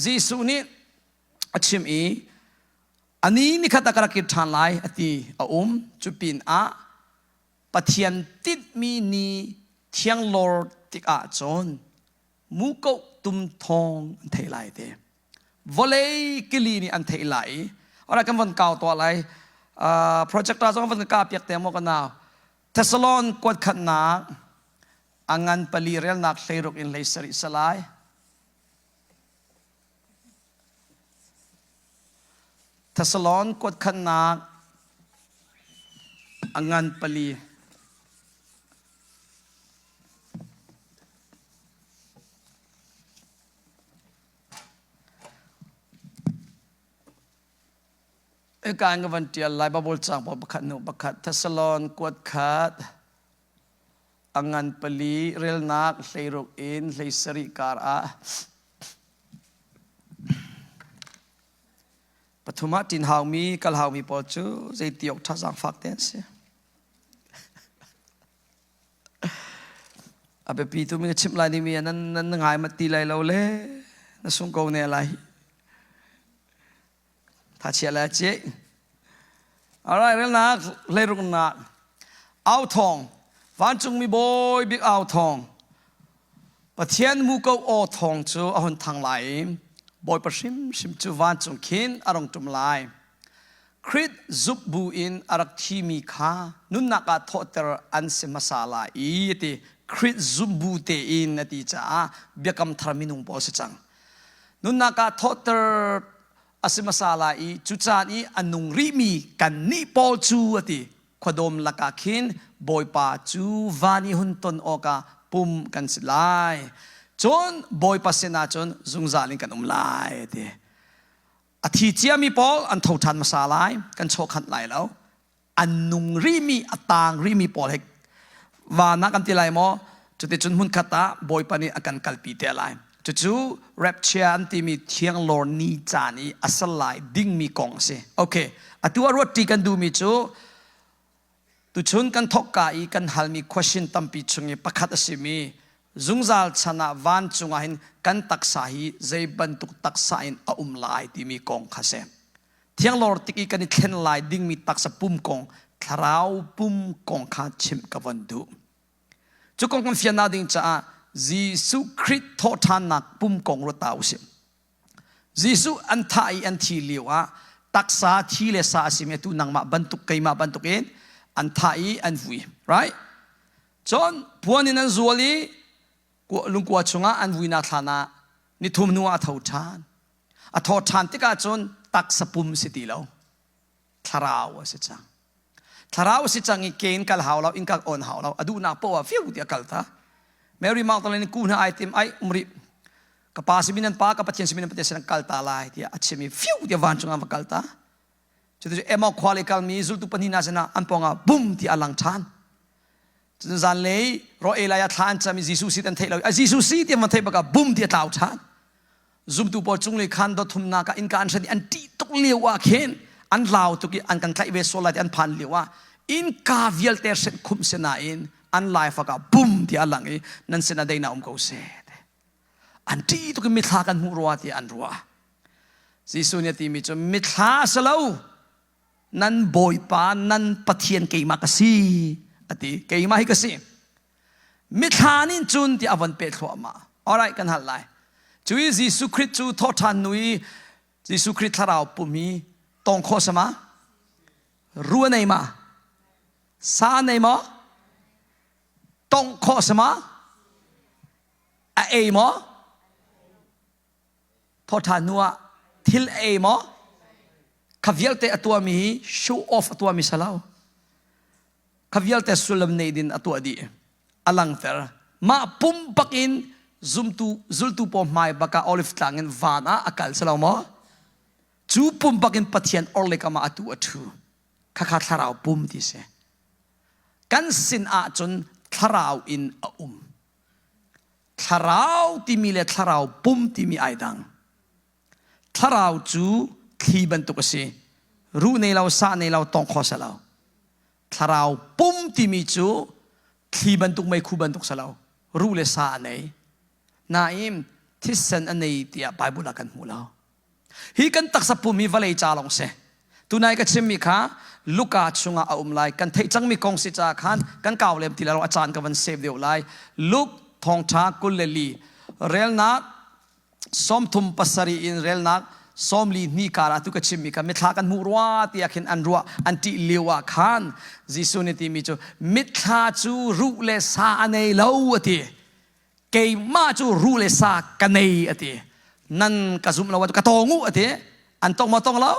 จีสุนี้ชิมอันนี้นี่ขัดตะกรักทานไลอติจุปินปะเทียนติดมีนีเทียงลอร์ติกจนมุกตุมทองเทไลเตวอลเลกิลีนี่อันเทไลอะไรกันวันเก่าตัวอะไรโปรเจกต์เราต้องวันเก่าเปียกเต็มหมดกันnowเทสลอนกวดขันนักอังปลีเรียลนักเซรุกอินเลสริสลายเทสลอนกวดขันนักอังปลีการกันวันเดียร์ไลบาบุลจังบอกบักขัดนุบักขัดเทสลอนกวดขัดอังปลีเรียลนักเซรุกอินเลสริการะปฐุมจินหาวมีกัลหาวมีปอจูใจเตียกท่าสังฟักเต็นสิอาเปปีตุมีชิมลายนี่มีนั่นง่ายมาตีลายเราเลยนั่นส่งกูเนี่ยอะไรถ้าเชื่อแล้วเจ๊อะไรเรื่องนักเรื่องรุ่งนักเอาทองวันจุงมีบอยบิ๊กเอาทองปะเทียนมูกเอาทองจูเอาหนทางไหลบอยประชิมจูวันจุงขินอารมณ์จุมลายคริสซุบบูอินอารักทีมีค่านุนนักทอเตอร์อันเซมาซาลาอีติคริสซุบบูเตอินนาทีจ้าเบียกำทรามินุงปอสจังนุนนักทอเตอร์อาศัยมาซาลาอีจุจานีอันนุงริมีกันนิปอลจูอติขวดมลักขินบอยปาจูวานิหุนตนโอกาปุ่มกันสิไลจนบอยปัสนาจนจุงจาลิงกันไลติอาทิเจียมีปอลอันทาวทันมาซาลายกันโชคันไหลแล้วอันนุงริมีอัตางริมีปอลเฮกวานักกันติไลมอจุดที่จนหุ่นขัตตาบอยปานีอากันกัลปีเตไลจู่ๆ rapture อันที่มีเทียงลอร์นีจานีอัสลายดิ้งมีกองเสโอเคอัตัวรถที่กันดูมีจู่ตุชนกันทอกกาอีกันฮัลมี question ตั้มปีชงประคัตสิมีจุงจัลชนะวันจงหินกันตักสาฮีใจบรรทุกตักสาอินลายที่มีกองข้าเสเทียงลอร์ที่กันเข็นลายดิ้งมีตักสะปุ่มกองทราวปุ่มกองข้าชิมกับวันดูจู่กองกันเฟียนาดิ้งจ้าจีสุคริสต์ทอทานักปุ่มกองรถตาวสิจีสุอันท่ายอันที่เลี้ยวตักษาที่เลสาสิเมตุนังมาบรรทุกไกมาบรรทุกเองอันท่ายอันวุย right จนพวกนี้นั่นจวลีลุงกวาชงอันวุยนาธานานิทุมนัวอัฐทานอัฐทานที่กาจนตักสปุ่มสิติแล้วทาราวสิจังทาราวสิจังอีเกณฑ์กัลหาวเราอินกักอ่อนหาวเราอดูนาปว่าฟิวเดียกัลตาMary Magdalene kuna item ay umri kapasi binan pa kapatyan sibinan pati silang kalta lai dia atsemi fiu dia vanchung ang kalta jadi emo qualikal mi zultu panina sana amponga boom ti alang chan jadi zan lei ro elaya than chami Jesus sit an thelo Jesus sit dia mathai baka boom dia tau chan zum tu por chung le khan do thumna ka in kan sadi an ti tok lewa khen an lau tu ki an kan thlai ve sola an phan lewa in ka vial ter set khum sena inอันไลฟ์ก็บุ้มที่อันหลังนี้นั่นเสนาได้น่าเขาเสดอันที่ตุกมิทากันหัวรัวที่อันรัวสิสุนียที่มีจนมิทาสลาวนั่นบอยปานั่นปะเทียนเกี่ยมากสิอติเกี่ยมาให้กสิมิทานี่จุนที่อวันเป็ดหัวมาอะไรกันหันไลจุยสิสุคริตจูทอทันนุยสิสุคริตทาราวปุ่มีตองโคสมารัวไหนมาซาไหนมาตองข้อสมาเอมอทอทานัวทิลเอมอขวิลเตอตัวมีชูออฟตัวมีสลาวขวิลเตสุลมเนดินอตัวดีอลังเตอร์มาปุ่มปักินซุลตูปอมไมบักาออลิฟตังเงินวานาอากาศสลาวมอจูปุ่มปักินปัทยันออเลกามาอตัวทูข้าขาดทาราวปุ่มที่เสกันสินอาจนทาราวอินทาราวที่มีเลทาราวปุ่มที่มีไอดังทาราวจูที่บรรทุกสิรู้ในเราซาในเราต้องขอสลาวทาราวปุ่มที่มีจูที่บรรทุกไม่คู่บรรทุกสลาวรู้เลยซาในนาอิม ที่เซนอันนี้เตียไปบุลกันหูเราฮีกันตักสปุมีวะเลยจ่าลงเสตุนายก็ชิมมีค่ะลูกาชุงอาไลกันเทจังมีกองสิจ่าขันกันเก่าเล่มที่เราอาจารย์กันวันเซฟเดียวไลลูกทองชากุลเลลีเรลนักสมทุมปัสรีอินเรลนักสมลีนีการาตุกชิมมีค่ะมิทากันมูรัวที่อาคินอันรัวอันติเลียวขันจิสุนิติมิจูมิทาจูรูเลสาอันเอลาวติเกยมาจูรูเลสากันเออตินั่นกระซุมเราว่ากระตงอติอันตองมาตองเรา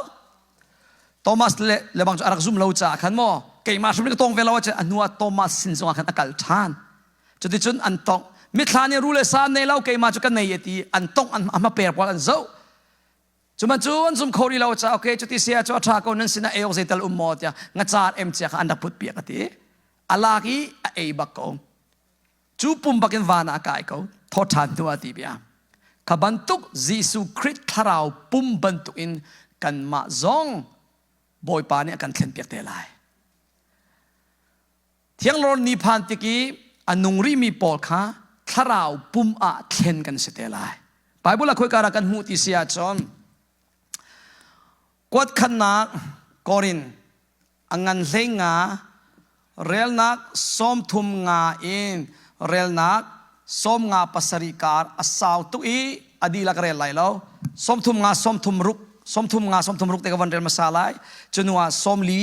โทมัสเลบังจูอารักซุมเราจ้าขันโมเกยมาชุมนี่กระตงเวลาว่าจะอันนัวโทมัสสินสงขันอากาศทานจุดที่จุนอันตองมิทานี่รูเลสาเนลาวเกยมาจูกันเนยติอันตองอันมาเปรียบว่าอันเจ้าจุมันจูนซุมเขาดีเราจ้าโอเคจุดที่เสียจูทาเขานั้นสินะเอวเซตัลอุมมอดยางาจาร์เอ็มเจ้าอันดับพุทธเปียกติอาลากีเอบักเขาจูปุ่มบักินวานาไกเขาทอดทานตัวตีเบียขบันทุกยิสุคริสต์ทาราวปุ่มบันทุกอินกันมาซองบอยปานี่กันเทนเปียกเตลัยเที่ยงรอนนิพานติกีอนุงรีมีปอลค่ะทาราวปุ่มอาเทนกันเสเตลัยไปบุลคุยการกันหูติเสียจอมกวดขันนักกอรินอังันเลงาเรลนักส้มทุมงาอินเรลนักส้มงาปัสริการอสาวตุอีอดีลักเรลไลแล้วส้มทุมงาส้มทุมรุกส้มทุมงาส้มทุมรุกเตกวันเรลมาซาไลจนว่าส้มลี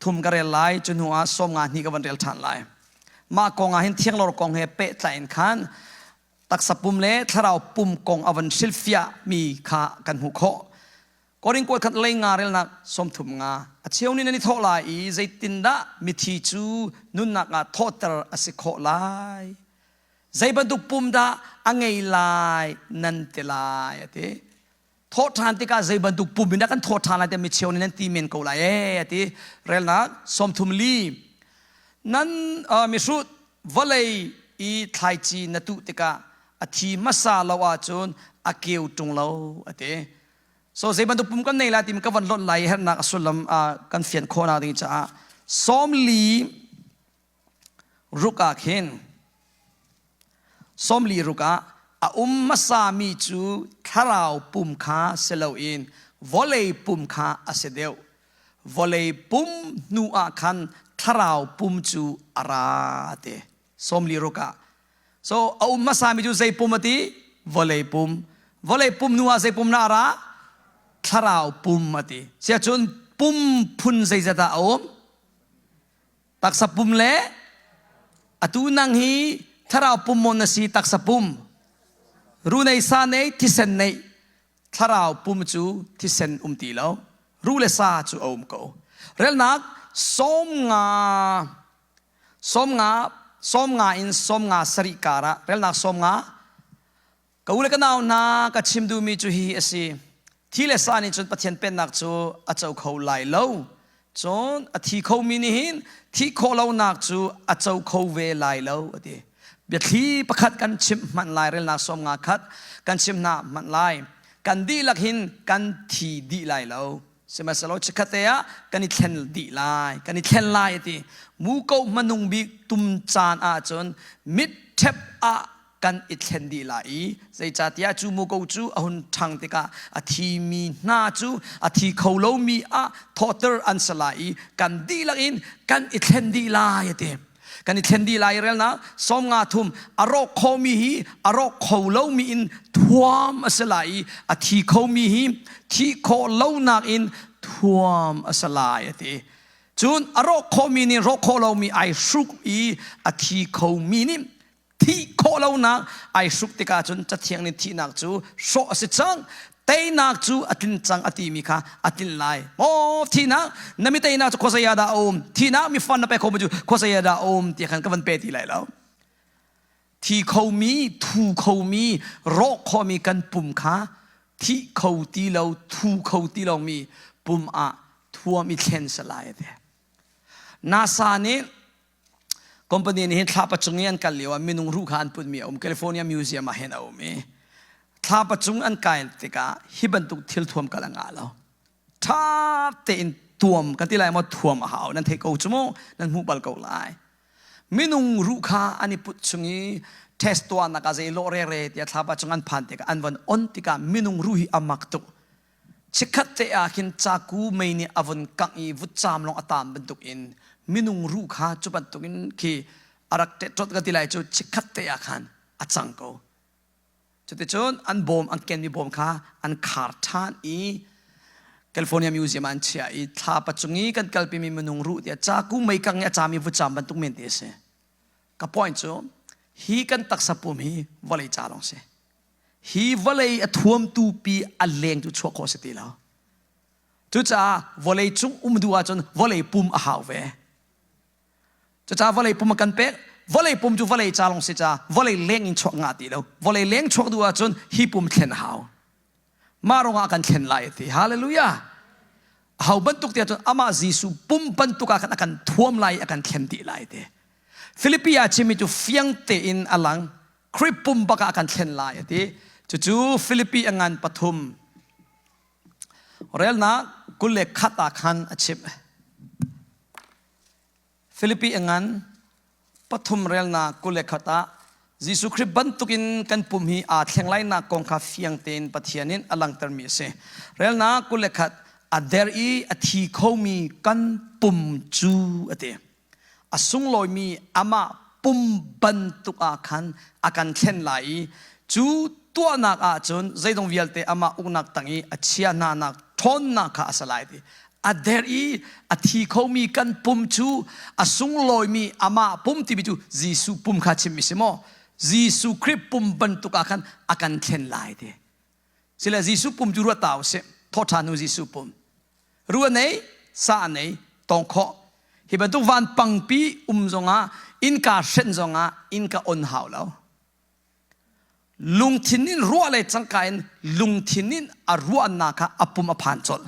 ทุมกเรลไลจนว่าส้มงานี่กวันเรลทันไลมากองอาหินเที่ยงลอร์กองเฮเปะไลน์ขันตักสปุ่มเล่ถ้าเราปุ่มกองอวันซิลเฟียมีขากันหุโคก็ริงกวดขัดเลงงาเรลนักส้มทุมงาเชียวนี่นันนี่ทอลายใจตินดามิทีจูนุนนักงาทอตร์อสิโคลายใจบรรทุกปุ่มดาอังไงลายนันเตลายติทอทานติกาใจบรรทุกปุ่มบินดักันทอทานอะไรแต่มิเชียวนี่นันตีเมนกูลายติเรลนักส้มทุมลีนั้นมิสุดวะเลยอีไทยจีนตุติกาอธิมาซาลาวาจุนอาเกียวจงลาวติso saya bantu pum kan nela tim kawan lot lai her nak sulam kan fian khona ding cha somli ruka khin somli ruka a masami chu tharau pum kha selo in volei pum kha asedeu volei pum nu a khan tharau pum chu arate somli ruka so a masami chu sei pumati volei pum nu a sei pum na araทาราวปุ่มมาตีเสียจนปุ่มพุ่นใจจะตาอมตักสปุ่มเละอตูนังฮีทาราวปุ่มมนสีตักสปุ่มรู้ในซาเนที่เซนในทาราวปุ่มจูที่เซนตีแล้วรู้เลซาจูอมเขาเรื่องนักส้มงาอินส้มงาสริการะเรื่องนักส้มงาเขาเลยกันเอาหน้ากับชิมดูมีจูฮีเอซีที่เลสานี่จนปะเทียนเป็นนักจูอาเจ้าเขาไหลเล่าจนอธิเขามีนิหินที่เขาเล่านักจูอาเจ้าเขาเวไหลเล่าอดีเบียที่ประคัดกันชิมมันไหลเรื่องนักสมงาคัดกันชิมหน้ามันไหลกันดีลักหินกันทีดีไหลเล่าสมัยสโลชิคัตเตะกันนิเทนดีไหลกันนิเทนไหลอดีมูเขามันนุ่งบิตุมจานอาจนมิดเทปอากันอิเทนดีลายใจจัดยาจูมุกจูอาหุนทางติกาอธิมีนาจูอธิเขาโลมีอาทอเตอร์อันสลายกันดีลักอินกันอิเทนดีลายเตกันอิเทนดีลายเรลนะสมงาทุมอารมณ์เขามีฮีอารมณ์เขาโลมีอินทวมอัสลายอธิเขามีฮีที่เขาโลนักอินทวมอัสลายเตจูนอารมณ์เขามีนี่รกเขาโลมีไอสุกอีอธิเขามีนี่ที่โคเรานักไอสุกติกาจุนจะเทียงนี่ที่นักจูโสสิจังเตยนักจูอตินจังอติมีค่ะอตินไลโอ้ที่นักนั่นไม่เตยนักจูโคสยาดาอมที่นักมีฟันนับไปโคมจูโคสยาดาอมที่ขันกับวันเปตีไลแล้วที่เขามีทูเขามีโรคเขามีกันปุ่มค่ะที่เขาตีเราทูเขาตีเรามีปุ่มอะทัวมีเทนสลายเดนาซานี่คอมพานีนี้ท้าปัจจุบันกันเลี้ยวมีนุ่งรูขานปุ่นมีแคลิฟอร์เนียมิวเซียมมาเห็นเอามีท้าปัจจุบันกันติกาฮิบันตุกทิลทวมกันละงาแล้วท้าเต็นทวมกันที่ไรมาทวมหาวนั่นเทกเอาจมูกนั่นหูบัลเกาไลมีนุ่งรูขาอันนี้ปัจจุบัน เทสตัวนักอาเจโลเรเรที่ท้าปัจจุบันพันติกอันวันอนติกามินุงรูฮิอามักตุชิคัตเตอาคินจากูไม่นี่อวันกังอีวุจามลงอัตามบรรทุกอินมินุงรูข้าจุบันตุกินคีอารักเตจดกติไลจูชิคัตเตอาขันอัจังโกจุดที่จนอันบอมอันเกนมีบอมข้าอันคาร์ทานอีแคลิฟอร์เนียมิวเซียมอันเชียอีท้าปัจจุบันกันกัลปีมีมินุงรูที่จากูไม่กังเนี่ยจามีวุจามบรรทุกเมนเดเซกับพอยน์จูฮีกันตักสับปุ่มฮีวอลเลย์จาลงเสฮีวอลเลย์ทวมตูปีอัลเลงจุดชัวโคสติแล้วจุดจ้าวอลเลย์จุงดูอาจนวอลเลย์ปุ่มอาหาวเวจุดจ้าวอลเลย์ปุ่มกันเป็ดวอลเลย์ปุ่มจุวอลเลย์จาลงเสจ้าวอลเลย์เลี้ยงอินชัวงาตีแล้ววอลเลย์เลี้ยงชัวดูอาจนฮีปุ่มเข็นหาวมารงอากันเข็นไล่ตีฮาเลลูยาหาวบรรทุกเตียจนอามาจีสุปุ่มบรรทุกอากันทวมไล่อากันเข็นตีไล่ตีฟิลิปปิอาชิมิจูเฟียงเตอินอลังคริปปุ่มปากากันเช่นลายที่จู่ฟิลิปปีงานปฐุมเรียลนะกุเลขัตอาคันอาชิบฟิลิปปีงานปฐุมเรียลนะกุเลขัตอายิสุคริปบันตุกินกันปุ่มฮีอาเทียงไลนักกองคาเฟียงเตนปะเทียนินอลังเตอร์มีเซเรียลนะกุเลขัตอาเดอร์อีอาทีเขามีกันปุ่มจูอเตอสุงลอยมีอามาปุ่มบรรทุกอาคันอาการเช่นไรจูตัวนักอาจนใจตรงวิลเตอามาอุกนักตั้งอีอาเชียนานักทนนักข้าสลายดีอาเดรีอาที่เขามีกันปุ่มจูอสุงลอยมีอามาปุ่มที่บิจูจีสุปุ่มข้าชิมิสโมจีสุคริปปุ่มบรรทุกอาคันอาการเช่นไรดีสิละจีสุปุ่มจูรัวตาวเสทอทานุจีสุปุ่มรัวเนยสาเนยตองข้อฮิบันตุวันปังปีจงอาอินกาเชนจงอาอินกาอนหาวแล้วลุงทินินรัวเลยจังกายลุงทินินอารัวนักอปุมอพันจล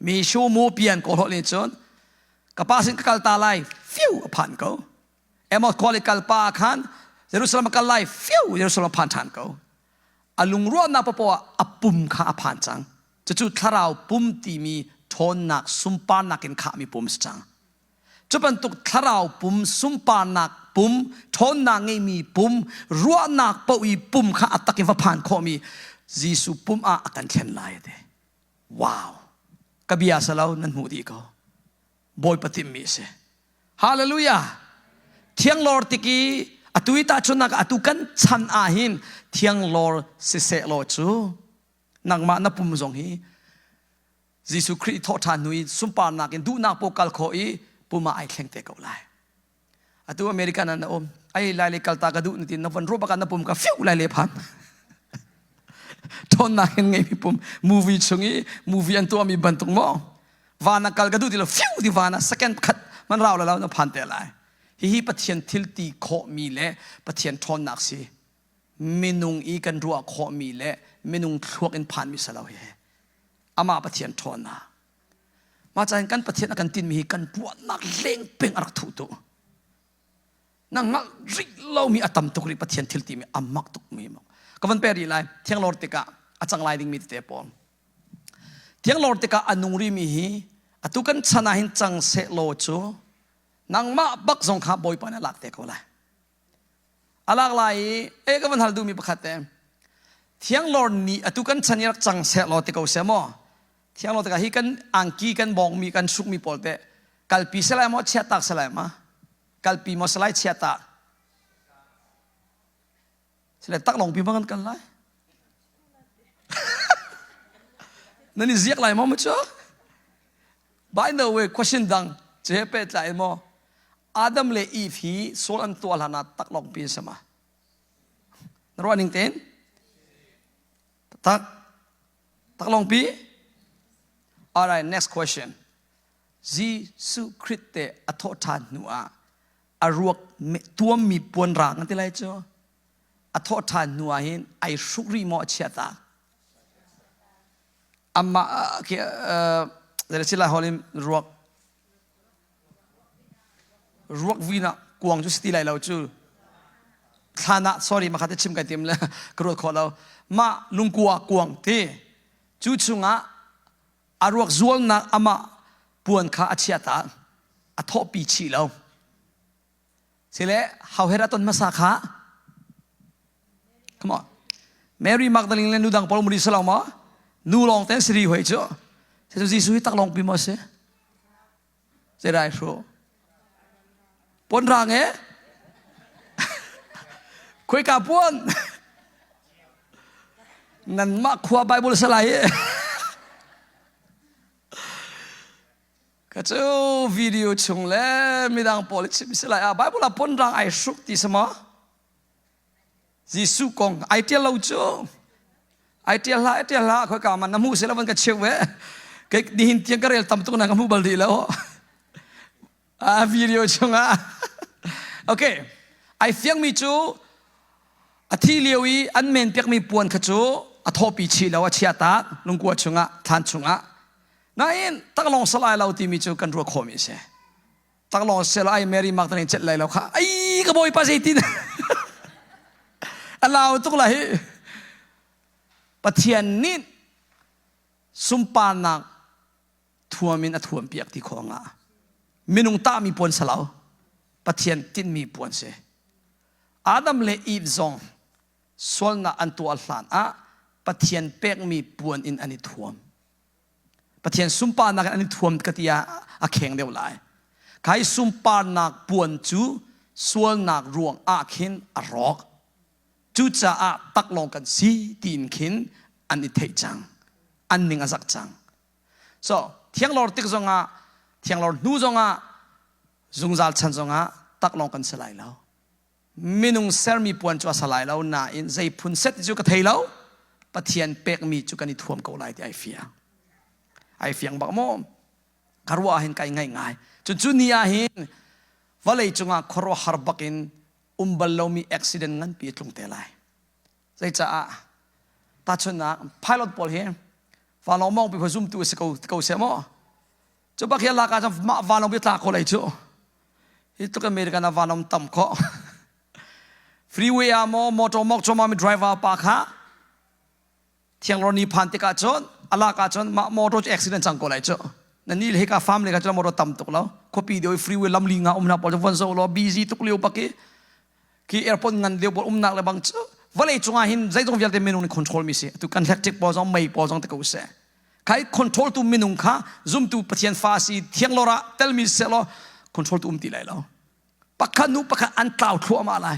มีชูโมเปียนโกหกเลยจนกับป้าสินกัลตาไลฟิวอพันเขาเอ็มอดคอลิกัลปาขันเยรูซาเล็มกัลไลฟิวเยรูซาเล็มพันทันเขาอาลุงรัวนักปะปะอปุมข้าอพันจังจะจุดทาราวปุมตีมีทนนักสุมปานักอินข้ามีปุมจังจะเป็นตุกทาราวปุ่มสุมปานักปุ่มทนนางไงมีปุ่มรัวนักป่วยปุ่มข้าอัตตะกินฟ้าผ่านข้อมีจีสุปุ่มอากันเช่นไรเดว้าวกบียาสลาวนั่นหูดีก็บอยปฏิมิเสฮาเลลูยาเทียงลอร์ติกีอตุยตาชนนักอตุกันชันอาหินเทียงลอร์สิเสลอจูนักมานับปุ่มจงฮีจีสุคริสต์ทอทานุยสุมปานักอินดูนักโปกัลโคอีปุ่มไอ้แข็งเตะเขาไล่อะตัวอเมริกันนั่นอมไอ้ไล่เล็กกัลตากระดูนี่นับวันรูปกันนับปุ่มกับฟิวไล่เล็บพันทนนักเห็นไงมีปุ่มมูวี่ชงอีมูวี่อันตัวมีบันทุกมอวานักกัลกระดูที่เราฟิวที่วานะสักแค่ขัดมันเราแล้วนับพันเตะไล่ฮีปะเทียนทิลตีโคมีเล่ปะเทียนทนนักสิเมนุงอีกันรัวโคมีเล่เมนุงทวกอินพันมิสลาวเฮอามาปะเทียนทนนะมาจากกันประเทศนักตินมีกันปวดนักเล่งเป็นอรักทุตุนังนักริเรามีอัตมตุกริประเทศทิลตีมีอามักตุกมีมั้งก็วันเปรีไลเที่ยงลอร์ติกาอาจังไลดิ้งมีเตปอนเที่ยงลอร์ติกาอนุริมีฮีอตุกันชนะหินจังเสโลจูนังมาบักสงขาบอยปานลักเตเขาไลอาลักไลก็วันฮัลดูมีประคัตเตเที่ยงลอร์นี่อตุกันชนะรักจังเสโลติกาเสมอเที่ยงเราแต่ก็ฮิกันอังกีกันบองมีกันสุกมีปอลเตกัลปีสลายมอเชียตักสลายมากัลปีมอสลายเชียตักสลายตักลงปีบังกันไล่นั่นนี่เสียกไรมั้งมั้งจ๊ะ by the way question ดังเจ็บเป็ดไรมั้งอาดัมเลอีฟีโซลันตัวหานาตักลงปีสมานั่นว่านิ่งเต้นตักลงปีAlright, next question. Jesu Christe athotan nua aruak tuam mi puan rang nanti lai cho athotan nua hin ai sukri mo chiata. Amma dari sila holim ruak vina kuang ju sti lai lau chu. Thana sorry makate chim kai tim la krot kho lau ma lungkua kuang ti chu chungaอารวกจวนนักอามาปวนข้าอาเชียตาอทอปีชีแล้วสิเลเขาเฮรัตนมาสาขา come on Mary Magdalene lên nu đằng Paul muri salam mà nu long tên Sri huệ chứ thế cho Giêsu tắc long pi mà sẽ đại số pon rang ấy khơi cả pon ngân mắc khoa Bible salai cái chỗ video chung lẽ mi đang Paul chim salai à Bible là pon rang ai suk tí sama Giêsu con ai tia lâu chứ ai tia la khơi cả mà nắm mu sẽ là vẫn cái chiều vậy cái đi hin tiếng cái rel tầm tu nang mu bal đi lâu video chung à okay ai phiang mi chu a thi liwi an men pek mi puan kha chu a thopi chi lawa chia ta lungkua chunga than chunga na in taklong salai lau ti mi chu kan ro khomi se taklong sel ai Mary Magdalene chet lai lau kha ai ka boy pa sei tin alaw tuk la hi pathian nin sumpa nak thuamin a thuam piak ti khonga minung ta mi puan salau pathian tin mi puan se Adam le Eve zong sol na antu alhan a pathian pek mi puan in ani thuam pathian sumpa nak ani thuam katia a kheng deu lai kai sumpa nak puan chu sol nak ruang a khin a rok chu cha a tak long kan si tin khin ani thei chang an ning azak chang so thiang lor tik zonga thiang lor nu zonga zungzal chan zonga tak long kan salai lao minung ser mi puan chu salai lao na in zai phun set chu ka thei lao pathian pek mi chu kan i thuam ko lai ti ai fiang bak mo karwa hin kai ngai ngai chu chu nia hin valei chunga khoro har bakin umbal lo mi accident ngan pi tlung te lai zai cha a ta chuna pilot pol he va lo mong pi zoom tu se ko se mo chu bak ya la ka ma va lo bi ta ko lai chu hi to ka America na va nom tam kho freeway a mo motor mok choma mi driver pa kha thiang lo ni phan te ka chon ala ka chon ma motor accident chang ko lai chu na ni le ka farm le ka chon motor tam tok lo copy de freeway lam li nga umna pol von so lo busy tuk leu pa ki airport ngan leu bol nak le bang chu vale chunga hin zai jong vial te menu ni control mi se tu kan hectic po jong mai po jong te ko se kai control tu minung kha zoom tu pathian fa si thiang lo ra tel mi se lo control tu ti lai lo pakha nu pakha an tau thu ma lai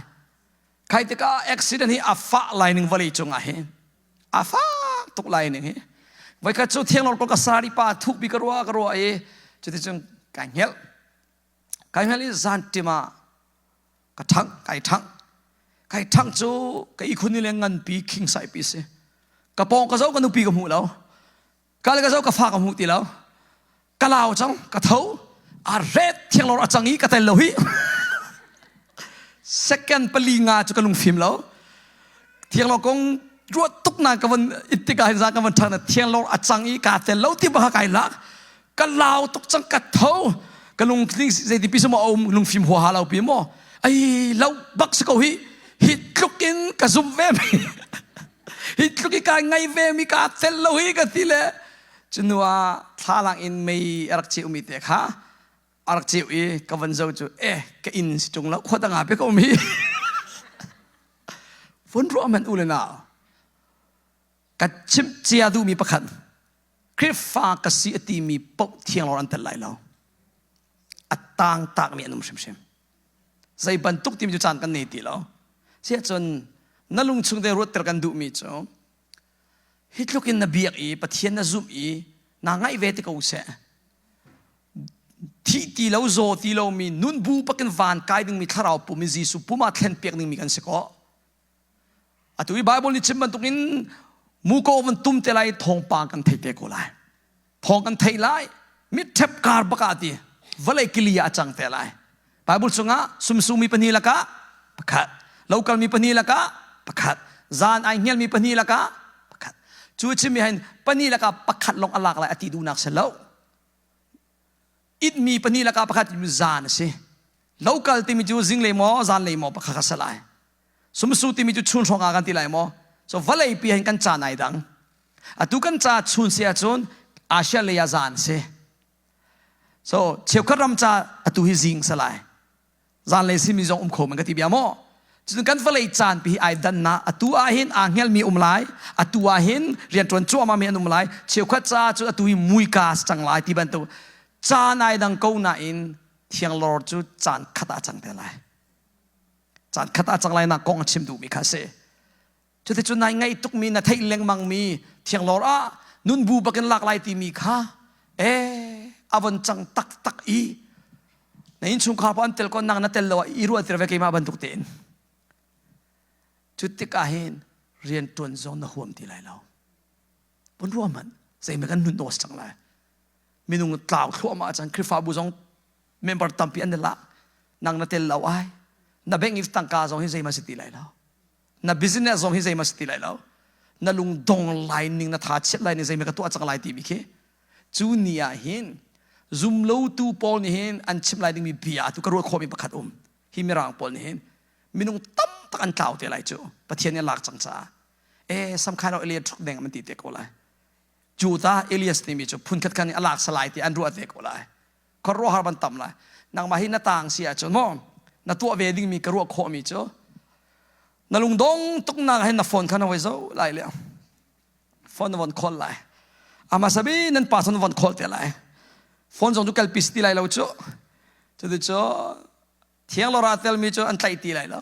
kai te ka accident hi afa lining vale chunga he afa tuk lining he vai ka chu thiang lo ko ka sari pa thuk bi karwa e chu ti chung kai hel is zantima ka thang kai thang chu kai khuni le ngan pi king sai pi se ka pong ka zo ka nu pi ka mu lo ka le ka zo ka fa ka mu ti lo ka lao chang ka thau a red thiang lo achang i ka tel lo hi second palinga chu ka lung phim lo thiang lo kong ruột túc na cái vấn ít cái ra cái vấn thằng là thiên lâu ở trang ý cả tiền lâu tiếp vào cái lạc cái lao túc trang cái thâu cái lùng linh dây thì bây mà ông lùng phim hoa lao bây mà ai lâu bắc sẽ câu hit lúc in cái zoom về mi hit lúc cái ngay về mi cả tiền lâu hi cái gì lẽ cho nên là thà lang in mấy arắc chịu mi thế ha arắc chịu ý cái vấn dâu chú cái in si chung lâu khoa tăng áp cái câu mi vốn rõ mình u lên nào cái chim chia du mi pakhat krip fa ka si ati mi pok thiang lor antel lai lo atang tak mi anum sem zai ban tuk tim ju chan kan nei ti lo sia chon nalung chung de rot ter kan du mi cho hitluk in na biak i pathian na zum i na ngai ve te ko se ti lo zo ti lo mi nun bu pakin van kai ding mi tharau pu mi jisu puma thlen pek ning mi kan se ko atui bible ni chim ban tukin mu ko van tum te lai thong pa kan thei te ko lai thong kan thei lai mit thep kar bakati valai kilia chang te lai bible chunga sum mi pani laka pakhat local mi pani laka pakhat zan ai ngel mi pani laka pakhat chu chi mi han pani laka pakhat long alak lai ati du nak se lo it mi pani laka pakhat mi zan se local ti mi chu jing le mo zan le mo pakha sa lai sum su ti mi chu chun thong kan ti lai mo so valai pi han kan cha nai dang atu kan cha chun sia chun asia le ya zan se so cheu kharam cha atu hi jing salai zan le si mi jong kho man ka ti bia mo จนกันฟเลยจานปีไอดันนะอตัวหินอ่างเฮลมีไลอตัวหินเรียนจวนจั่วมามีไลเชี่ยวขัดจ้าจุอตัวมุยกาสจังไลที่บรรทุจานไอดังกูน่าอินเทียงลอร์จุจานขัดจังเท่าไรจานขัดจังไลนักกองชิมดูมีคาเซจุดที่จุดไหนไงตุกมีนะไทยเลี้ยงมังมีเทียงลอร์นุนบูบักกันหลากหลายที่มีค่ะอวันจังตักอีในอินชุงข้าวพันเตลก็นั่งนัดเตลว่าอีรัวเตลเวกิมาบรรทุกเต็นจุดที่กาเห็นเรียนตัวจงนะห่วงที่ไรเราบนร่วมมันใส่เมื่อกันนุ่นโดสจังเลยมีนุ่งกล่าวทั่วมาจังคริฟ้าบุษงเมมเบอร์ตัมปีอันเดละนั่งนัดเตลเราไอ้นับเบงอิฟตังกาจงให้ใส่มาสิติไรเรานับบิสเนสจงให้ใส่มาสิติไรเรานัลุงดงไลนิ่งนัดหาเช็ดไลนิ่งใส่เมื่อกันตัวจังไลที่มีแค่จูเนียเห็นzoom low tu pol ni hen an chim lai ding mi bia tu ka ro kho mi pakhat hi mi rang pol ni hen minung tam tak an tlau te lai chu pathian ne lak chang cha some kind of elia truk deng man ti te ko lai chu ta elias ni mi chu phun khat kan alak salai ti an ru te ko lai ko ro har ban tam lai nang ma hi na tang sia chu mo na tu ve ding mi ka ro kho mi chu na lung dong tuk na hen na phone kan wa zo lai le phone won call lai ama sabi nan pa son won call te lai phone jong tu kal pisti lai lo chu chu de chu thiang lo ra tel mi chu an tlai ti lai lo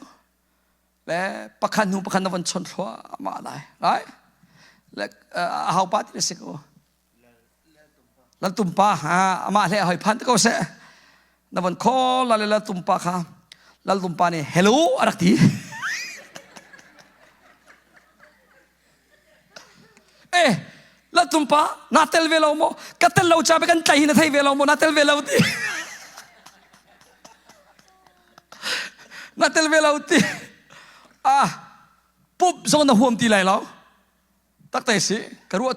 le pakhan nu pakhan na van chon thwa ma lai right le how pa ti se ko la tumpa ha ama le hoi phan ko se na van call la le la tumpa kha la tumpa ni hello arak ti la tumpa na tel velo mo katel lo cha be kan tai na thai velo mo na tel velo ti na tel velo ti pup zong na huam ti lai lo tak tai si ka ru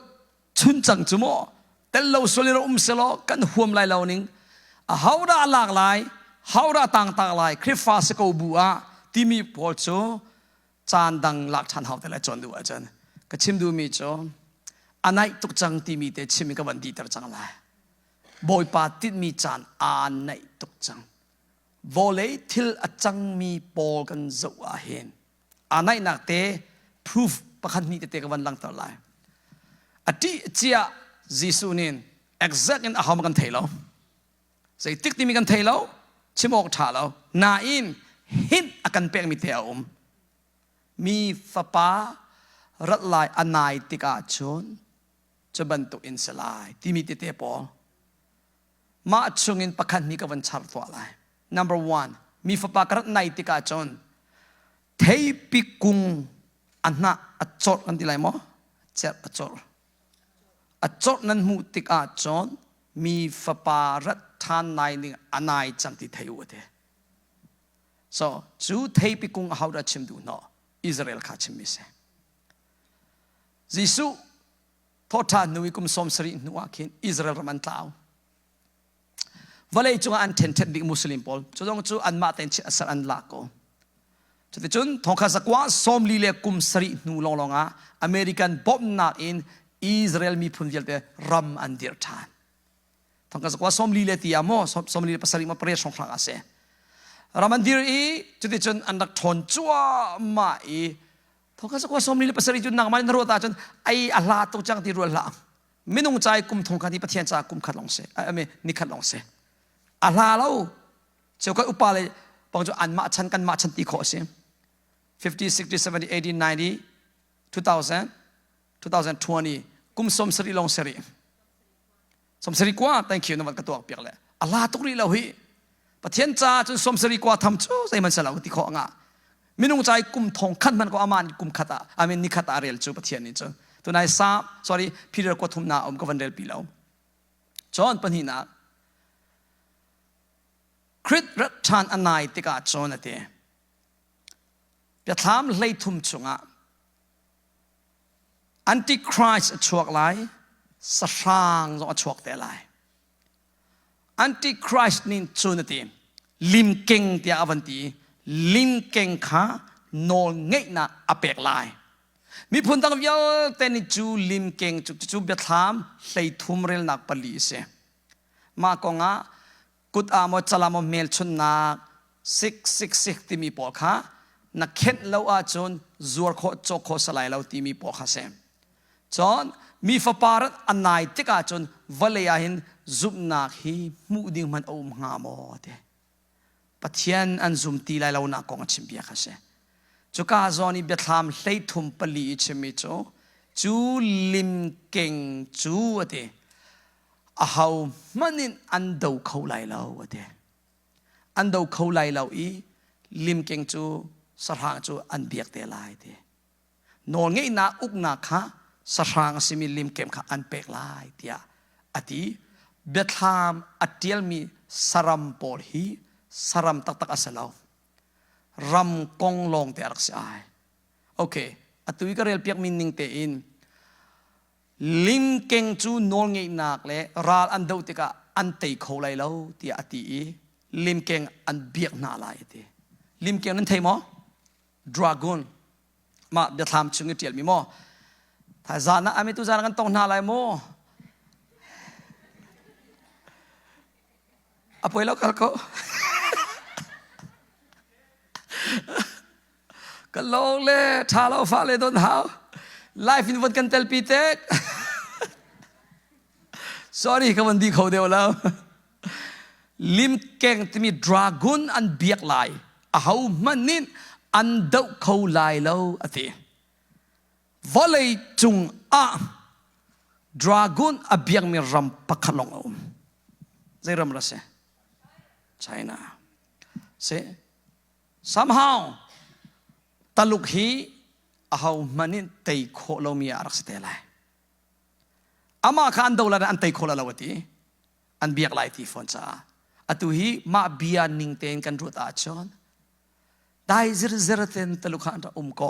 chun chang chu mo tel lo soli ro se lo kan huam lai lo ning haura lak lai haura tang lai khrifa se ko bua ti mi pol chu chan dang lak chan haw te la chon du a chan ka chim du mi chu anai tuk chang ti mi te chimi ka ban di tar chang lai boy pa tit mi chan anai tuk chang volei thil achang mi pol kan zo a hen anai nak te proof pakhan ni te ka ban lang tar lai ati chia jisu nin exact in aham kan thailo sei tik ti mi kan thailo chimok tha lo na in hin akan pek mi te mi fa pa rat lai anai tika chonจะบรรทุกอินสลายที่มีเตปอมาชงอินประคันนี้กับวันชาร์ตัวอะไร number one มีฝปากรัตในติกาจนเทปิกุงอันน่ะอัจฉริกันที่ไรมั้งเจ็บอัจฉรินั้นมุติกาจนมีฝปารัตทานในนี่อันไหนจังที่เทวเท so จูเทปิกุงเขาได้ชิมดูเนาะอิสราเอลข้าชิมมิเสยิสุทอดทานนุยกุมสมสรินัวขินอิสราเอลมันเล่าวันเลยจุงอันเทนเทนดิมุสลิมพอลจุดงจูอันมาเต็นชิอัสอันลาโกจุดจุนทองข้าสักว่าสมลีเลกุมสรินูลองอ่ะอเมริกันบ๊อบนาอินอิสราเอลมีพุนเดียลเตรัมอันเดียร์ทานทองข้าสักว่าสมลีเลติยามอสมลีเลภาษาลิมาเปรียสองครั้งอาเซรัมอันเดียร์อีจุดจุนอันดักทนจัวมาอีทองข้าสักว่าสมลีเลภาษาลิจุนนางมันนรวตาจุนไออัลลาตุจังที่รัวละไม่นุ่งใจกุมทองข้าที่ประเทศจากกุมขัดลงเสไม่นิขัดลงเสอาลาเราเจ้าก็อุปาเลยบางจุดอันมาชันกันมาชันตีโคเสีย50 60 70 80 90 2000 2020กุมสมสริลงสริสมสริกว่า thank you นวัดกระตัวเปียกเลยอาลาตุกรีเราหิประเทศจ้าจนสมสริกว่าทำชู้ใส่มันสลาวตีโคงะไม่นุ่งใจกุมทองขันมันก็อามันกุมขัดอามันนิขัดอาเรลจูประเทศนี้จูตัวนายซา sorry พี่เรียกว่าทุ่มนาอมก็วันเดลปีแล้วจอนปัญหาคริสรัชานอันไหนติกาโจนเตะเปียถามเลยทุ่มชงอ่ะอันติคริสต์ชวกไหลสร้างจงชวกแต่ไหลอันติคริสต์นี่โจนเตะลิมเก่งเตียอวันตีลิมเก่งข้าโนเงยน่ะอเปกไหลมีพูนตั้งเยอะแต่นี่จูลิมเก่งจูเปียถามเลยทุ่มเรื่องนักปลีเสมากงอ่ะกุดอามอจลามอเมลชุนนักซิกที่มีปอกค่ะ นักเข็นเราอาจนจัวโคโจโคสลายเราตีมีปอคาเซมจอนมีฟปาร์ตอันไหนที่กาจนวัลยาหินจุบนักฮีมุดิงมันอมหาโมเดปัทยันอันจุมตีลายเราหนักกองชิมเบียคาเซจุกาจอนี่เบทามเลทุมปลีชิมิโจจูลิมเก่งจูเดอาหาวมันอินอันดูเขาไล่เราเดอันดูเขาไล่เราอีลิมเก่งจูสรางจูอันเบียกเตลายเดนอนงี้นาอุกนาค่ะสรางสิมิลิมเก่งค่ะอันเปกลายเดียอดีเบทามอัดเดียลมีสรัมปอลฮีสรัมตักตักอัสลาวรำกงลงเตอรักษาโอเคอตุยก็เรียลเปียกมินนิงเตอินลิมเก่งจูนอนงี้นักเลยราลอันดูติกะอันเตยเขาไล่เราเตียอติลิมเก่งอันเบียกนาลายเตลิมเก่งนั้นเทมอดราก้อนมาเดี๋ยวทำชงเจียลมีโมถ้าจานะอามิตุจานักันต้องนาลายโมอภัยแล้วก็ก็ลงเลยท่าเราฟ้าเลยโดนหาวไลฟ์อินวันกันเตลปีเต็ก sorry ก็มันดีเขาเดียวแล้วลิมเก่งที่มีดราก้อนอันเบียกลายเอามันนินอันเดาเขาลายแล้วอธิวอลเลยจุงดราก้อนอเบียกมีรำปักขลงเอาใจรำละเสใช่นะเส somehow ตลุกฮีเอามันนินเตยโคเรามีอารักษาเตลัยอามาขันดูแลอันเตยโคเราวตีอันเบียกลายที่ฟอนซ่าอตุฮีมาเบียนิงเตนกันรุตอาชอนได้เต็นตลุกขันจะโก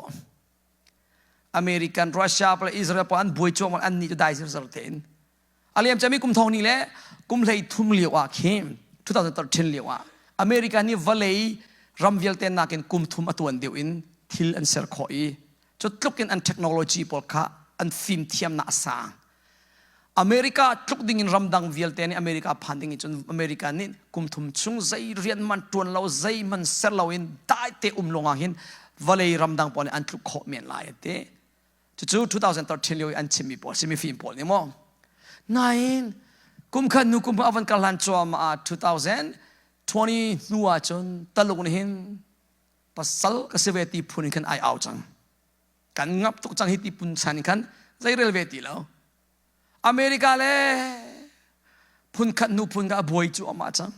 อเมริกันรัสเซียพลอิสราเอลพลันบวยจวงอันนี้จะได้เต็นอาเลียมจะมีกุมทองนี่แหละกุมเลยทุ่มเลี้ยวเข้ม2013เลี้ยวอเมริกันนี่วัลเลยรำเวลเตนนักเก็นกุมทุ่มตัวเดียวอินทิลอันเซอร์คอยจุดลุกเก็นอันเทคโนโลยีพอลค่ะอันฟิล์มเทียมน่าสางอเมริกาทุกดิ่งรำดังเวลเตนอเมริกาพันดิ่งจนอเมริกานี่กุมทุ่มชุ่งใจเรียนมันตวนเราใจมันเซอร์เราอินได้เตะลงอ่ะเห็นวัลเลยรำดังพอลอันทุกข้อเมียนลายเตะจุด2013เลี้ยวอันชิมิพอลชิมิฟิล์มพอลนี่มั้งนั่นกุมขันนุกุมอวันกัลลันชัวมา2020นัวจนตลุกนี่เห็นปัสสัลก็เสวตีพูนิกันไอเอาจังกันงับตุกจังฮิติปุนชันกันใจเรลเวตีแล้วอเมริกาเล่พูนขันนุพูนกับบวยจูอมาจัง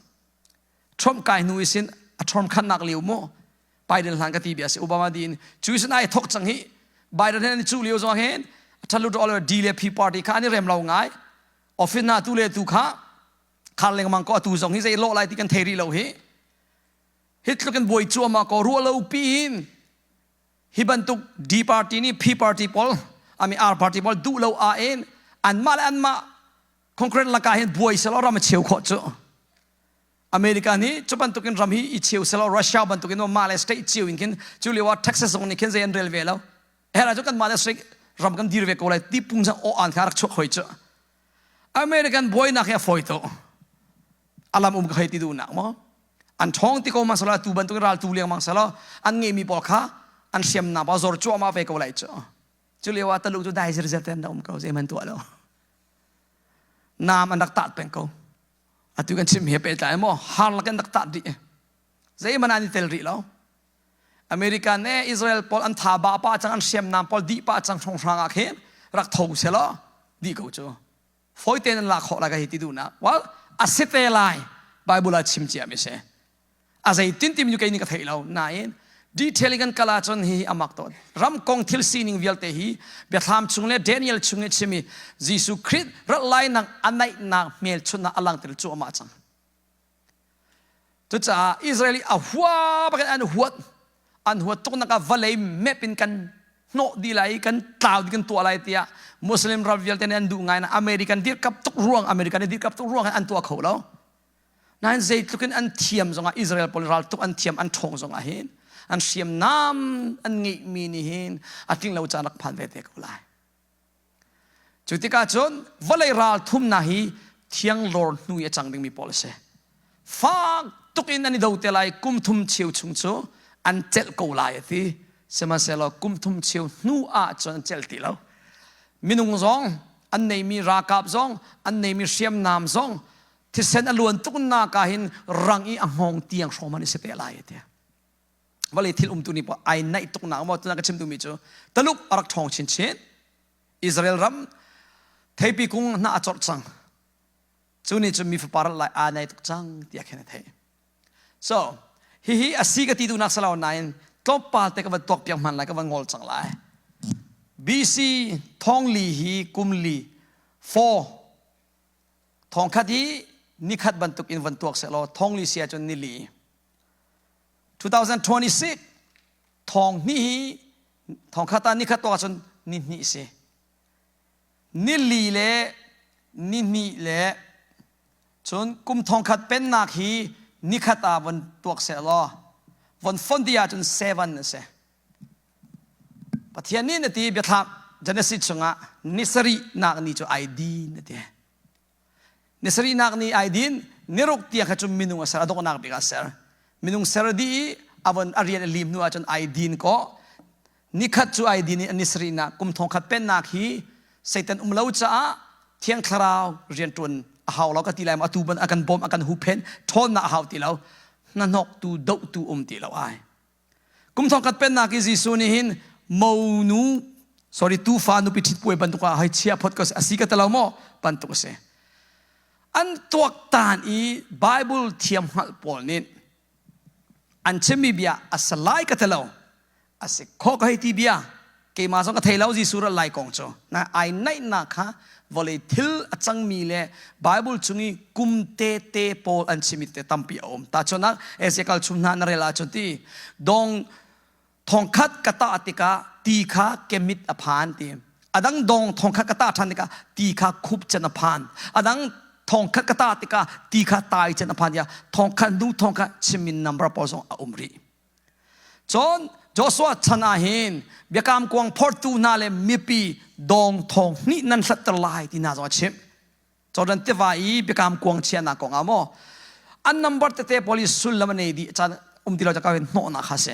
ทรัมป์กายนุอิสินทรัมป์ขันนักเลี้ยวโม่ไบเดนหลังกตีเบียสโอบามาดีนจูอิสินไอทกจังฮิไบเดนเห็นจูเลี้ยวจังเห็นทัลุดอลเลดีเลพีปาร์ตี้ข้านี่เริ่มเราไงออฟฟิศน่าตุเลตุข้าข้าเลี้ยงมังก็ตูจงฮิใจโลไลที่กันเทรีเราฮิฮิตกันบวยจัวมาก็รัวเราปีนฮิบันตุกดีปาร์ตี้นี่พีปาร์ตี้พอลอามีอาร์ปาร์ตี้พอลดูเราอาเอ็นอันมาคอนเกรนลังกาเห็นบวยเสลาเรามาเชียวขอจ้ะอเมริกานี่จุบันตุกินรำฮีอีเชียวเสลารัสเซียบันตุกินว่ามาเลเซียเชียวอินกินจูเลียว่าเท็กซัสตรงนี้กินเซนเรลเวลแล้วเฮ้ยเราจุกันมาเลเซียรำกันดีเวกอะไรที่ปุ่งจังโออันขารักชกหอยจ้ะอเมริกันบวยนักแค่ฝอยโตอารมณ์ก็ให้ติดูนักมั้งอันท้องที่เขามาสละตูบันตุกราลตูเลี้ยงมังสละอันเงี้ยมีปอกค่ะอันเสียมนาบาจอร์จั่วมาเฟกอะไรจ้ะจุเลียว่าตลุกจุได้เสียเต็นดาวเขาเสียมันตัวแล้วน้ำอันดักตัดเป็นเขาอันตุกันชิมเหี้ยเป็นใจมั้งฮาร์ลกันดักตัดดิเสียมันอันนี้เตลริแล้วอเมริกันเนี่ยอิสราเอลพออันท่าบาป้าจังอันเสียมน้ำพอดีป้าจังชงฟางอาเข็มรักทงเสละดีเขาจ้ะฝอยเต็นหลักเขาละก็ให้ติดูนะว่าอาศัยเตลัยไบเบิลชิมเจียมิเสอาศัยตินติมอยู่แค่นี้ก็เท่าแล้วนายดีเทลกันกลาจนฮีอามักตอดรำกองทิลซีนิงเวลเตฮีเบทามชุงเลเดนิเอลชุงเลชิมียิสุคริสต์รัลไลนังอันไหนนังเมลชุนนังอลังเตลจูอามาจังจุดจ้าอิสราเอลอาหัวปกันอันหัวตุกนักวัลเลยเมปินกันโนดีไลกันตาวดีกันตัวอะไรเตียมุสลิมรัลเวลเตนอันดูไงนะอเมริกันดีกับตุกร่วงอเมริกันดีกับตุกร่วงอันตัวเขาแล้วนั่นใจตุกันอันเทียมจงอิสราเอลพลรัลตุกอันเทียมอันทงจงเห็นอันเสียมน้ำอันงี้มีนี่เห็นอันทิ้งเราจะนักพันเวทีก็ไล่จุดที่ก้าจนวัลเลยรัลทุ่มนาฮีเที่ยงลอร์นุยจังดึงมีพอลเสฟังตุกินอันนี้ดูเตลัยกุมทุ่มเชียวชุงโจ อันเจลกูลายที่เสมาเสลกุมทุมเชียวนูอาจนเจลตีแล้วมินุงซองอันไหนมีรากับซองอันไหนมีเสียมนามซองที่เซนอลวนตุกนากาหินรังอีอังหงเตียงโชมันเสเตลายเดียวันนี้ที่ตุนี้พอไอในตุกนามาตุนักชิมดูมิจูตลุกอรักทองชินชินอิสราเอลรัมเทปีกุงน่าจดจังจูนี่จะมีฝปาร์ไลอาในตุกจังเดียแค่ไหน so ฮิอาศัยกันที่ดูนักสลาวนัยทบปาเตกับตัวเปียกมันไลกับงอลจังไล BC ทองลีฮีกุมลี4ทองคัดฮีนิคัดบรรทุกอินวันตัวเสลอทองลีเสียจนนิลี2026ทองนี้ทองคัดตานิคัดตัวจนนิเสนิลีเล่นิเล่จนกุมทองคัดเป็นนักฮีนิคัดตาวันตัวเสลอวันฟอนดีอาจน7เสปัทยานี้นทีเบียทับจันสิตชงะนิสรีนักนี้จะไอดีนทีนิสรีนักนี้ไอดีนนิรุกเตียขจุมมินุงเสระดกนักบิกาเสระมินุงเสระดีอาวันอารียนลิมนัวจนไอดีนก็นิคัดจูไอดีนนิสรีนักกุมทองคัดเป็นนักฮีเซตันเลวจ้าเที่ยงคราวเรียนจนหาวเราก็ตีแลมาตูบันอากันบอมอากันหูเพนทอนนักหาวตีเรานั่นนกตูดตูตีเราไอกุมทองคัดเป็นนักฮิซูนิหินมูนูsorry ตูฟานุปิดป่วยบรรทุกให้เชียพอดก็อาศัยกันตลอดมั้งบรรทุกเสอันตัวตานอีไบเบิลเทียมหัลปอลนี่อันเชมีเบียอาศัยกันตลอดอาศัยข้อก็ให้ที่เบียเกี่ยมาสองก็เทเลาจีสุรไลกงโจนะไอไหนนักฮะวอลเลทิลจังมีเล่ไบเบิลจุงีกุมเตปอลอันเชมิเตตัมปีอมตาชนักเอเซกัลชุนนาเรลาชนที่ดงทองคัดกตาติกาตีขาเกมิดอภานตีอดังดงทองคัดกตาทันติกาตีขาคุบจันอภานอดังทองคัดกตาติกาตีขาตายจันอภานยาทองคัดดูทองคัดชิมินนัมราปอซองอุมรีจนโจสวาชนะเห็นเบียกามกวางพอร์ตูนาเลมีปีดงทองนี่นั่นสัตว์ลายที่น่าจะชิมจนเทวายเบียกามกวางเชียนนักกองอามออันนัมเบอร์เตโพลิสุลละมันเอดีจันที่เราจะกล่าวโนนักฮะเส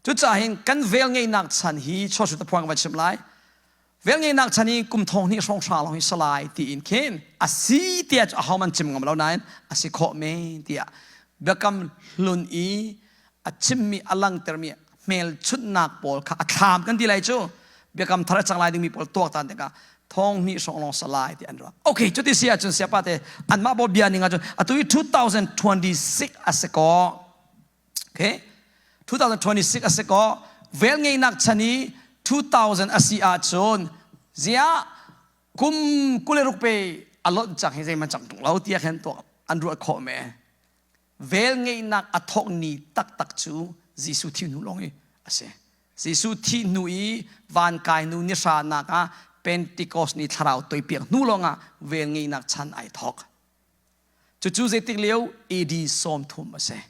จุดจ่าเห็นกันเวลไงนักชันฮีชอบสุดพวงวันชิมไลเวลไงนักชันฮีกุมทองนี่ส่งชาลงฮิสลายที่อินเคนอาศัยที่จะเอามันชิมงามเรานั้นอาศัยข้อเมที่เบียกำลุนอีอาชิมมีอลังเตอร์มีเมลชุดนักบอลข้าถามกันที่ไรจูเบียกำทาร์จังไรดึงมีบอลตัวตันเด็กทองนี่ส่งลงสลายที่อันรักโอเคจุดที่เสียจนเสียปะเตอันมาบอลเบียนิงาจนอัตุย2026อาศัยก็โอเค2026อาศัยก็เวลไงนักชนี2000อาศัยอาจนเสียกุเลรุกไปอารมณ์จากให้ใจมันจังตรงเราเตียเห็นตัวอันรู้ข้อแม่เวลไงนักอัทอกนี้ตักจูจิสุที่นู่ลงอีอาศัยจิสุที่นู่อีวันกายนู่นิสานักเป็นติโกสนี่ทาราวตัวเปียกนู่ลงอ่ะเวลไงนักชันไอทอกจู่ๆเจติเลี้ยวเอดีสมทุมอาศัย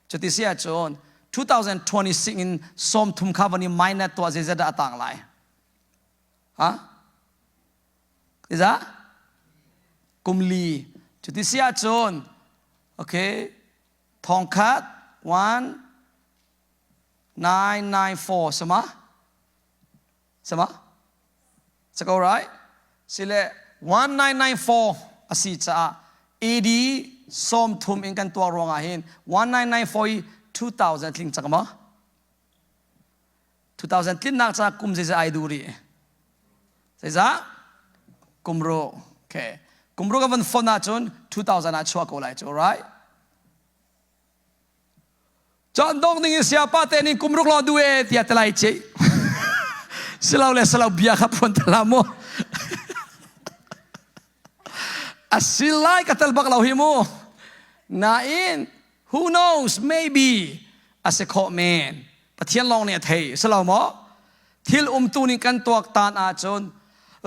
จุดที่เสียจน2026 in som thum kha vani maina to azeda atang lai ha iza kumli chuti sia chon okay thong khat 1994 sama is that right sile 1994 asi cha ad som thum in kan to ronga hin 1994 2000 tling chakma 2000 tling nak cha kum je ai duri seza kumro okay kumro ga van phone na chon 2000 a chwa ko lai cho right chan dong ning sia pa te ni kumro lo du e tia tlai che silau le silau bia kha pon tlamo asilai ka tel bak lau himo na in who knows maybe as a call man ปะเทียนลองเนี่ยเทสลาวมอทิลตุนิกันตัวตานอาจน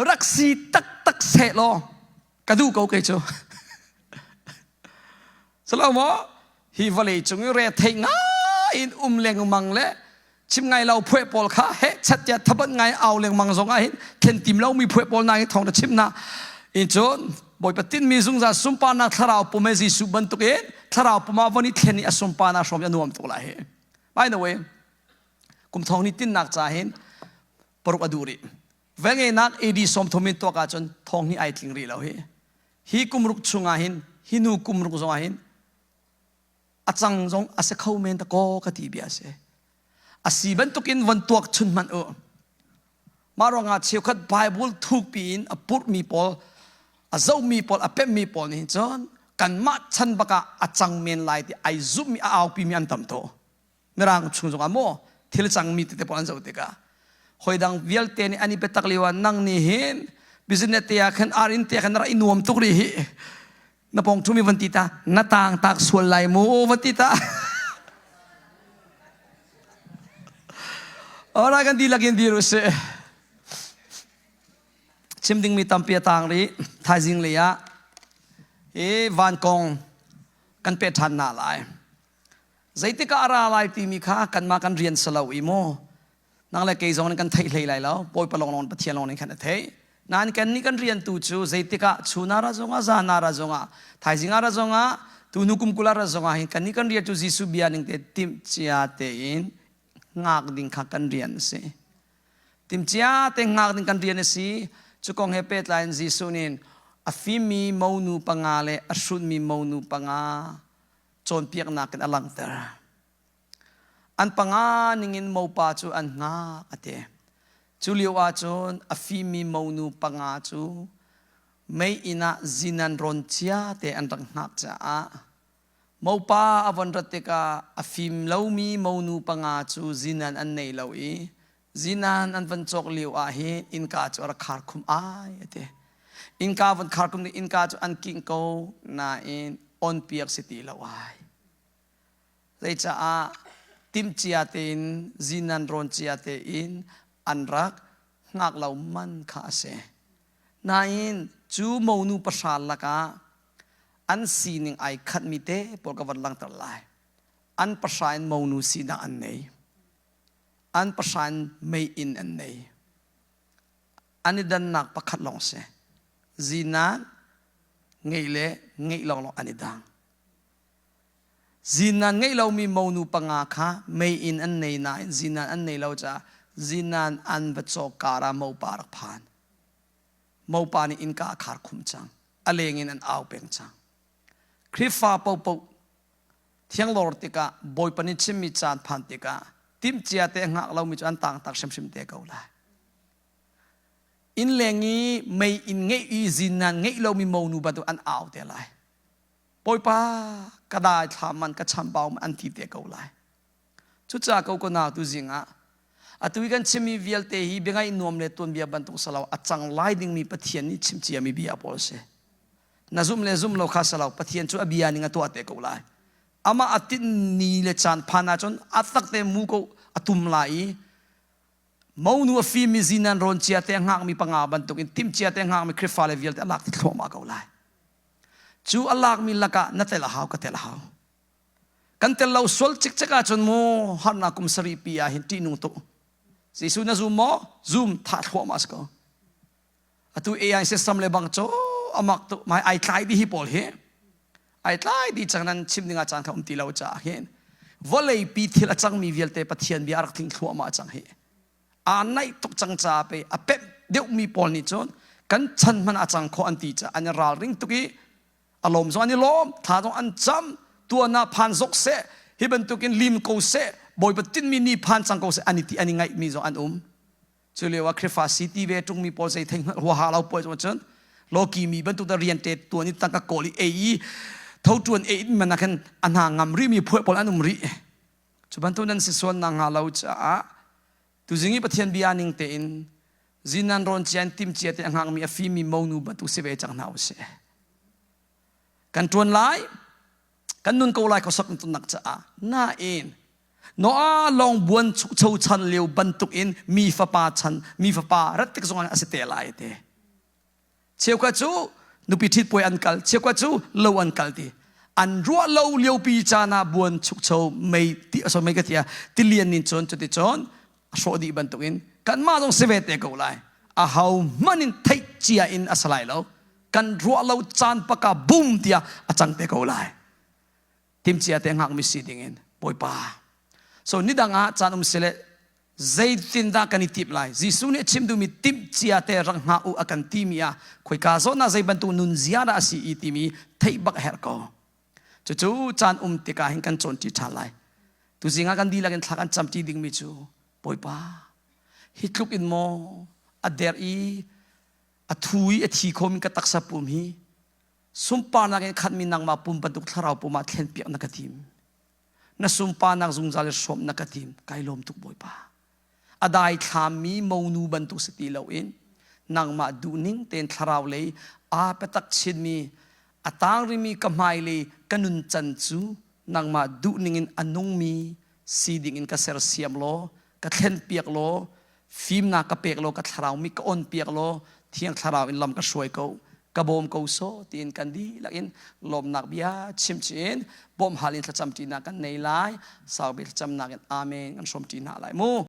รักสีตักเสลอกระดูกเกยจูสลาวมอฮีวลีจงเรเทงอินเลงมังเลชิมไงเราเพื่อปอลค่ะเฮ้ชัดจะทับไงเอาเลงมังสงไงเข็นติมเรามีเพื่อปอลนายทองจะชิมนะอินจนบ่อยปฏินมีซุงจะสุมปานาทาราวปุ่มเมซิสุบันตุกเองทาราวปุ่มมาวันนี้เทนี่สุมปานาชมจะนวมตัวละเฮ by the way กุมทองนี่ตินนักจ่าเห็นปรุกอดูริเวงเอนักเอดีสมทมินตัวกาจนทองนี่ไอทิ้งรีแล้วฮีกุมรุกชุงอาหินฮินูกุมรุกจงอาหินอาจังจงอาศัยเข้าเมนตะโกกติบิอาเสอาศีบันตุกินวันตัวชุนมันมารองอาเชียวขัดไบเบิลทุกปีนอปุรมีปอลอาเจ้ามีปอลอาเป็ดมีปอลนี่จนกันมาชันบกะอาจังเมนไลที่ไอซุมมีอาเอาปีมีอันตั้มโตเมื่อรังชุงจงอาโมที่ละจังมีติดปอลเจ้าติกาหอยดังเวียลเตนี่อันนี้เป็นตักลิวันนั่งนี่เห็นบิสเนสเตียขันอารินเตียขันระอินวมตุกรีนปองทุมีวันติตาหน้าต่างตักส่วนไหลมูวันติตาอะไรกันดีลักินดีรู้สึกชิมดิ้งมีตัมเปียต่างรีทายจิงเลยะวันกงกันเป็ดทันนาลายใจติกาอะไรลายที่มีค่ากันมากันเรียนสลาวอีโมนั่งเลยเกยจงนั้นกันไทยเลยแล้วปอยปลงนอนปะเทียนลงในขันเทยนั่นกันนี่กันเรียนตูจูใจติกาชูนาราจงอาจานาราจงอาทายจิงอาราจงอาตูนุกุมกุลาราจงอากันนี่กันเรียนจูจิสุบิอานิงเตติมเจียเตอินงากดิ้งขักันเรียนสิติมเจียเตงากดิ้งกันเรียนสิจุกองเฮเปตไลน์จิสุนินอฟิมีมูนูปังอาเลอชุนมีมูนูปังอาจนเปียกนักกันอลังเตอร์อันปังอานิงินมูปาจูอันงากเตจูเลียวอาจนอฟิมีมูนูปังอาจูไม่อินาจินันรอนเชียเตอันรังนักจ้ามูปาอวันรัติกาอฟิมเลามีมูนูปังอาจูจินันอันเนยเลาอีจินันอันวันจกเลียวอาเฮอินกาจูรักขารคุมอายเตอินกาวันขารคุมอินกาจูอันกิงโกนาอินออนเปียกสิติเลวายเลยจ้าติมเจียเตนจินันรอนเจียเตอินอันรักงักเหล่ามันข้าเสนาอินจูมูนูประชาละกาอันสีนิงไอขัดมิเตปกวันลังตลายอันประชาอินมูนูสีนาอันเนยอันประชาอินไม่อินอันเนยอันนี้ดันนักประคัดลงเสจีนันไงเล่ไงลองอันนี้ดังจีนันไงเรามีมูนูปังอาค่ะไม่อินอันเนยนาจีนันอันเนยเราจะจีนันอันวัชการามูปารักพานมูปานี่อินกาขารคุมจังอเลงินอันเอาเป็นจังคริฟ้าปูปูเที่ยงลอร์ติกาบอยปนิชิมิจานพันติกาติมเจียเตงักเรามีจันต่างตักชิมเตะเขาเลยอินเลงีไม่อินเงยอีจินันเงยเรามีมูนูบัตุอันเอาเตะเลยปอยป้ากระดาษทำมันกระชันเบามันอันที่เตะเขาเลยชุดจากเขาก็น่าตุจิงอ่ะอัตุวิกันชิมีวิลเตฮีเบงไงนวมเลตุนเบียบันตุสลาวอัจังไลดิ้งมีปะเทียนนี่ชิมเจียมีเบียบอลเสนาซุมเลซุมเราข้าสลาวปะเทียนชูอเบียนิงตัวเตะเขาเลยอามาอัตินีเลจันพานาจนอัตักเตมูก็อัตุมไลมูนูฟิมิจินันรอนเจียเตงหักมีปังอาบันตุกินติมเจียเตงหักมีคริฟาเลวิลเตอัลลักติดเข้ามาเขาเลยชูอัลลักมีลักะนัตเตละหาวกัตเตละหาวกันเตละสวลจิกจิกาจนโมฮันนักุมสรีปียาหินตีนุงตุสิสุนัซูโมซูมทัดหัวมาสก็อัตุ AI system เลยบังโจอามักตุไม่ไอทายดีฮิปอลเฮไอทายดีจังนั้นชิมนึงอาจารย์เขาตีเราจ้าเห็นว่าเลยปีที่ละจังมีเวลเตปะเทียนบีอารักทิ้งหัวมาจังเฮอันไหนตกจังจ้าไปอเป็ดเดี๋ยวมีปอลนี่จนกันฉันมันอาจารย์เขาอันตีจ้าอันนี้ราริงตุกี้อารมณ์ส่วนอันนี้ล้มถ้าต้องอันจำตัวน่าพันซกเสฮิบันตุกินลิมโกเสบอยปตินมีนิพันสังกัดอันนี้ที่อันนี้ไงมีจงอันจุเลว่าคริฟาซิตี้เวทุงมีพอใจทั้งหัวหาเราปอยจนจนโลกีมีบรรทุกเรียนเตตัวนี้ตั้งกับโกลีเอีเท่าจวนมันนักอันห่างงามรีมีพวยพลอันรีจุบันทุนั้นสิส่วนนางหาเราจ้าตุจิงีปะเทียนบิอานิงเตอินจินันรอนเจียนติมเจียเตอังห่างมีอฟีมีมูนูบรรทุกเสวจังนาเสกันจวนไลกันนุนโกไลเขาสักตุนักจ้าหน้าเองน้าลองบวนชุกชูชันเลียวบรรทุกอินมีฟ้าป่าชันมีฟ้าป่ารัตติกสงานอสิเตลายเตเชี่ยวกว่าจูนุปิทิตป่วยอันกัลเชี่ยวกว่าจูเลวอันกัลตีอันรัวเลวเลียวปีจานาบวนชุกชูไม่ติอสไม่กติยาติเลียนนินจนจุดที่จนโชดีบรรทุกอินกันมาต้องเสวเตกูไลอาหาวมันอินไทจียอินอสไลแล้วกันรัวเลวจานปากกาบุ้มตียอาจังเตกูไลทิมจียเตงหักมิสิดิงอินป่วยป่า so ni danga chan sele zaitin da kanitip lai jisu ne chim du mi tim chia te rang ha u akan timia khoi ka zo na zai bantu nun zia da si itimi thei bak her ko chu chan tika hin kan chon ti thalai tu zinga kan di lagen thakan cham ti ding mi chu poipa hitluk in mo ader I a thui a thi khom ka taksa pum hi sumpa na gen khat min nang ma pum patuk tharau puma thlen piak na katim na sumpa nang zungjal som na katim kailom tuk boipa adai thami monu bantu siti lo in nang ma duning ten tharau le a petak chin mi atang rimi kamai le kanun chan chu nang ma duning in anung mi siding in ka ser siam lo ka thlen piak lo phim na ka pek lo ka tharau mi ka on piak lo thiang tharau in lam ka shoi ko ka bom ko so tin kan di lakin lom nak bia chim chin bom halin thacham ti na kan nei lai saw bil cham na kan amen kan som ti na lai mu